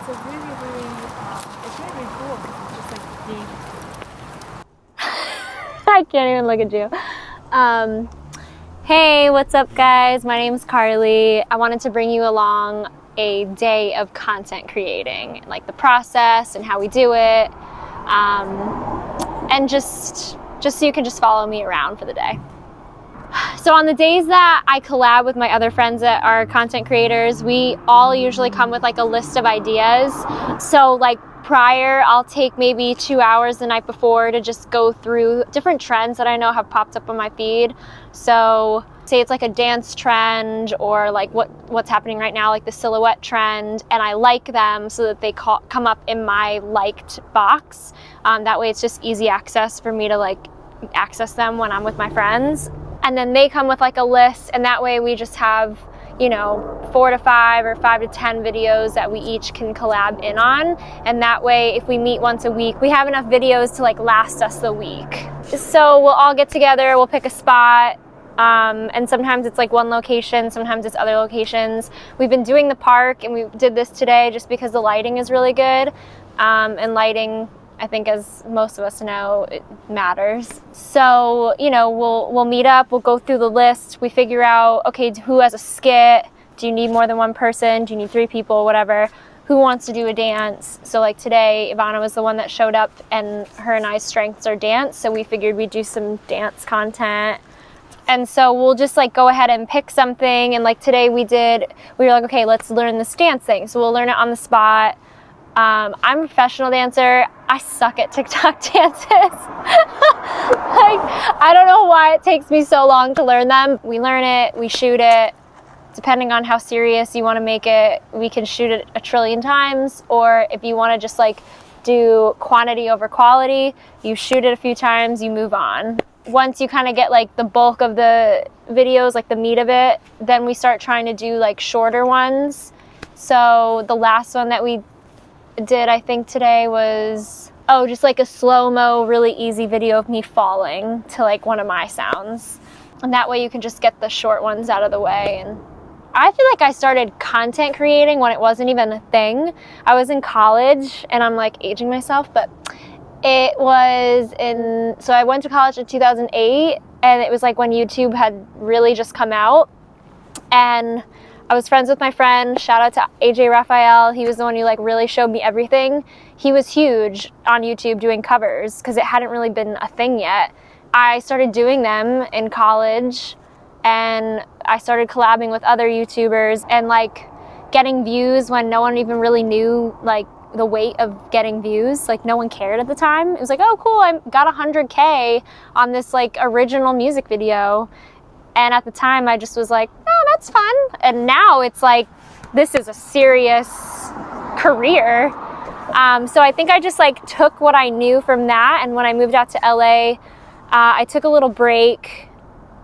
it's really, really cool because it's just like deep. I can't even look at you. Hey, what's up guys? My name's Carly. I wanted to bring you along a day of content creating, like the process and how we do it, and just so you can just follow me around for the day. So on the days that I collab with my other friends that are content creators, we all usually come with like a list of ideas. So like prior, I'll take maybe 2 hours the night before to just go through different trends that I know have popped up on my feed. So say it's like a dance trend or like what's happening right now, like the silhouette trend, and I like them so that they come up in my liked box. That way it's just easy access for me to like access them when I'm with my friends. And then they come with like a list, and that way we just have, 4 to 5 or 5 to 10 videos that we each can collab in on. And that way, if we meet once a week, we have enough videos to like last us the week. So we'll all get together, we'll pick a spot, and sometimes it's like one location, sometimes it's other locations. We've been doing the park, and we did this today just because the lighting is really good, and lighting, I think, as most of us know, it matters. So, we'll meet up, we'll go through the list, we figure out, okay, who has a skit? Do you need more than one person? Do you need 3 people? Whatever. Who wants to do a dance? So like today, Ivana was the one that showed up, and her and I's strengths are dance, so we figured we'd do some dance content. And so we'll just like go ahead and pick something, and like today we were like, okay, let's learn this dance thing. So we'll learn it on the spot. I'm a professional dancer. I suck at TikTok dances. I don't know why it takes me so long to learn them. We learn it, we shoot it. Depending on how serious you want to make it, we can shoot it 1 trillion times. Or if you want to just like do quantity over quality, you shoot it a few times, you move on. Once you kind of get like the bulk of the videos, like the meat of it, then we start trying to do like shorter ones. So the last one that we did, I think today, was just like a slow-mo, really easy video of me falling to like one of my sounds. And that way you can just get the short ones out of the way. And I feel like I started content creating when it wasn't even a thing. I was in college, and I'm like aging myself, but so I went to college in 2008, and it was like when YouTube had really just come out. And I was friends with my friend, shout out to AJ Raphael. He was the one who like really showed me everything. He was huge on YouTube doing covers because it hadn't really been a thing yet. I started doing them in college, and I started collabing with other YouTubers and like getting views when no one even really knew like the weight of getting views. Like no one cared at the time. It was like, oh cool, I got 100K on this like original music video. And at the time I just was like, oh, that's fun. And now it's like, this is a serious career. So I think I just like took what I knew from that. And when I moved out to LA, I took a little break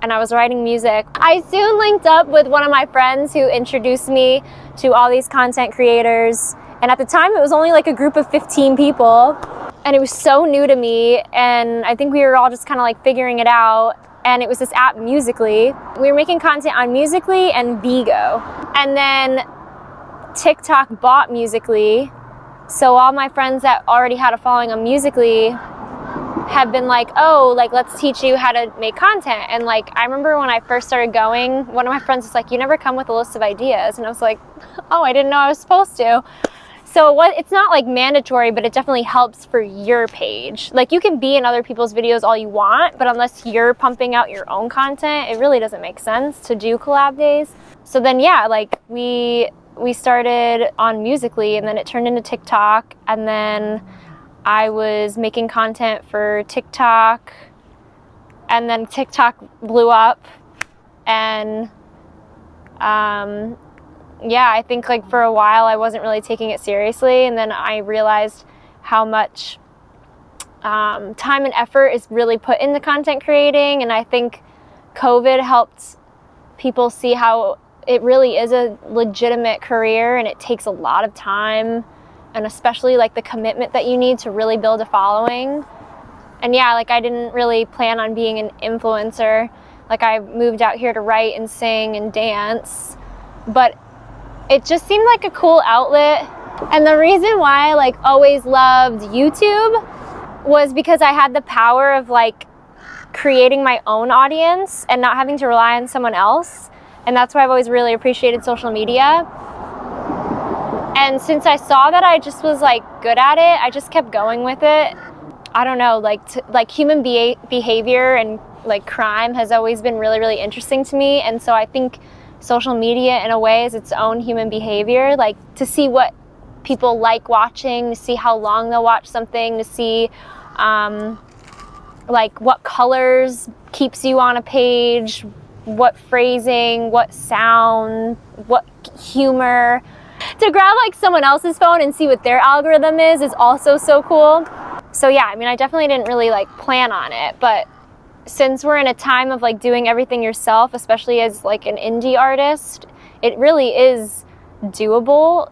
and I was writing music. I soon linked up with one of my friends who introduced me to all these content creators. And at the time it was only like a group of 15 people. And it was so new to me. And I think we were all just kind of like figuring it out. And it was this app, Musical.ly. We were making content on Musical.ly and Bigo. And then TikTok bought Musical.ly. So all my friends that already had a following on Musical.ly have been like, oh, like let's teach you how to make content. And like I remember when I first started going, one of my friends was like, you never come with a list of ideas. And I was like, oh, I didn't know I was supposed to. So it's not like mandatory, but it definitely helps for your page. Like you can be in other people's videos all you want, but unless you're pumping out your own content, it really doesn't make sense to do collab days. So then yeah, like we started on Musical.ly, and then it turned into TikTok, and then I was making content for TikTok, and then TikTok blew up, and yeah, I think like for a while I wasn't really taking it seriously, and then I realized how much time and effort is really put into content creating, and I think COVID helped people see how it really is a legitimate career, and it takes a lot of time, and especially like the commitment that you need to really build a following. And yeah, like I didn't really plan on being an influencer. Like I moved out here to write and sing and dance, but it just seemed like a cool outlet And the reason why I like always loved YouTube was because I had the power of like creating my own audience and not having to rely on someone else. And that's why I've always really appreciated social media. And since I saw that I just was like good at it, I just kept going with it. I don't know, like human behavior and like crime has always been really, really interesting to me. And so I think social media in a way is its own human behavior, like to see what people like watching, to see how long they'll watch something, to see like what colors keeps you on a page, what phrasing, what sound, what humor. To grab like someone else's phone and see what their algorithm is also so cool. So yeah, I mean, I definitely didn't really like plan on it, but since we're in a time of like doing everything yourself, especially as like an indie artist, it really is doable.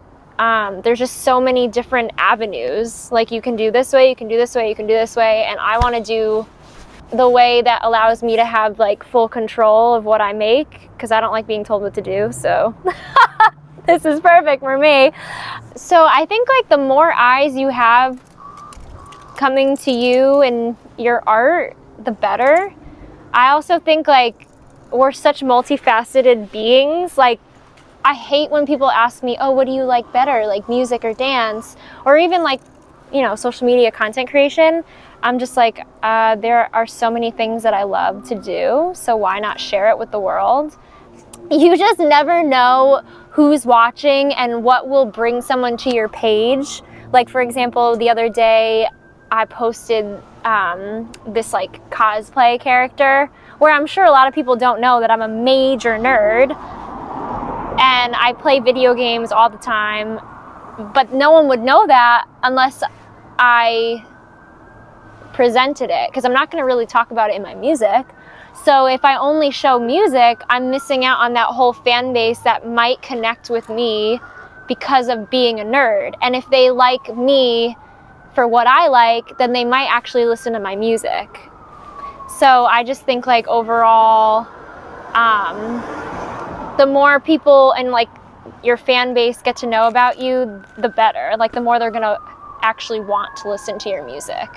There's just so many different avenues. Like you can do this way, you can do this way, you can do this way, and I want to do the way that allows me to have like full control of what I make, because I don't like being told what to do, so this is perfect for me. So I think like the more eyes you have coming to you and your art, the better. I also think like we're such multifaceted beings. Like I hate when people ask me, oh, what do you like better, like music or dance, or even like, you know, social media content creation. I'm just like, there are so many things that I love to do, so why not share it with the world? You just never know who's watching and what will bring someone to your page. Like for example, the other day I posted this like cosplay character where I'm sure a lot of people don't know that I'm a major nerd and I play video games all the time, but no one would know that unless I presented it, because I'm not going to really talk about it in my music. So if I only show music, I'm missing out on that whole fan base that might connect with me because of being a nerd. And if they like me for what I like, then they might actually listen to my music. So I just think like overall, the more people and like your fan base get to know about you, the better. Like the more they're gonna actually want to listen to your music.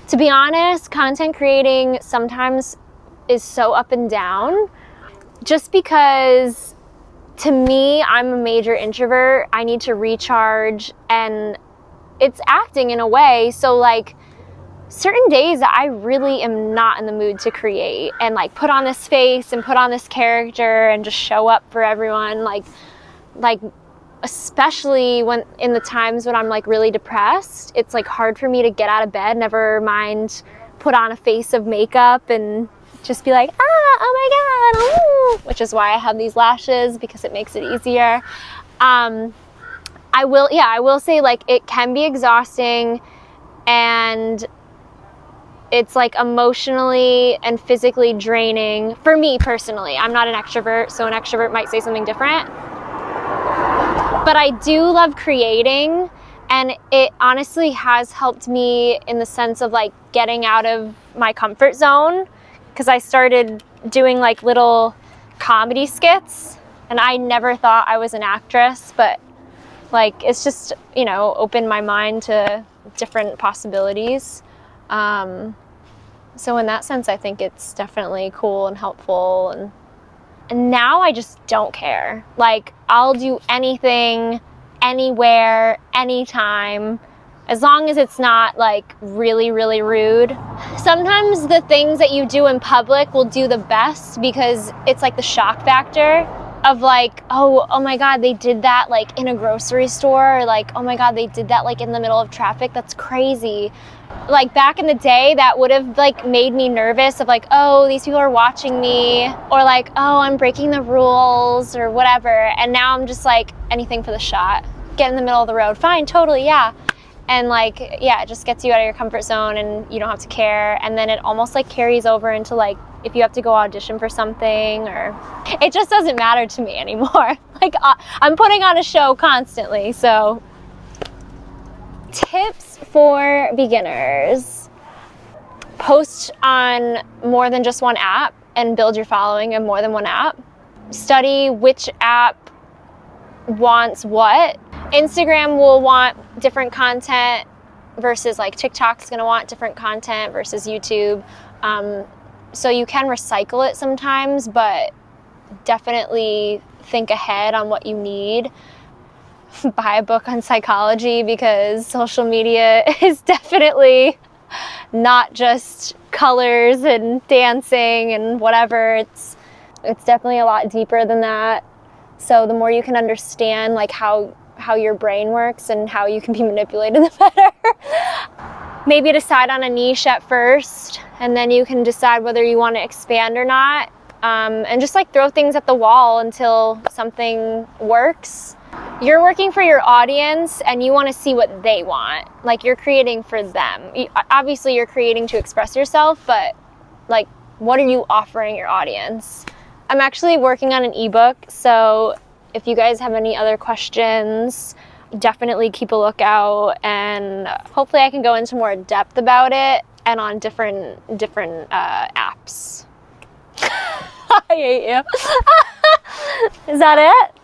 To be honest, content creating sometimes is so up and down, just because to me, I'm a major introvert. I need to recharge, and it's acting in a way. So like certain days I really am not in the mood to create and like put on this face and put on this character and just show up for everyone. Like especially when in the times when I'm like really depressed, it's like hard for me to get out of bed, never mind put on a face of makeup and just be like, oh my God, ooh, which is why I have these lashes, because it makes it easier. I will say like it can be exhausting, and it's like emotionally and physically draining for me personally. I'm not an extrovert, so an extrovert might say something different. But I do love creating, and it honestly has helped me in the sense of like getting out of my comfort zone, because I started doing like little comedy skits, and I never thought I was an actress, but like it's just, you know, opened my mind to different possibilities. So in that sense, I think it's definitely cool and helpful, and now I just don't care. Like I'll do anything, anywhere, anytime, as long as it's not like really, really rude. Sometimes the things that you do in public will do the best because it's like the shock factor of like, oh my God, they did that like in a grocery store, or like, oh my God, they did that like in the middle of traffic. That's crazy. Like back in the day, that would have like made me nervous of like, oh, these people are watching me, or like, oh, I'm breaking the rules or whatever. And now I'm just like, anything for the shot. Get in the middle of the road. Fine, totally, yeah. And like, yeah, it just gets you out of your comfort zone and you don't have to care. And then it almost like carries over into like, if you have to go audition for something, or it just doesn't matter to me anymore. Like I'm putting on a show constantly. So tips for beginners: post on more than just one app and build your following of more than one app. Study which app wants what. Instagram will want different content versus like TikTok's gonna want different content versus YouTube. So you can recycle it sometimes, but definitely think ahead on what you need. Buy a book on psychology, because social media is definitely not just colors and dancing and whatever. It's definitely a lot deeper than that. So the more you can understand like how your brain works and how you can be manipulated, the better. Maybe decide on a niche at first, and then you can decide whether you want to expand or not. And just like throw things at the wall until something works. You're working for your audience and you want to see what they want. Like, you're creating for them. Obviously you're creating to express yourself, but like, what are you offering your audience? I'm actually working on an ebook, so if you guys have any other questions, definitely keep a lookout, and hopefully I can go into more depth about it and on different apps. I hate you. Is that it?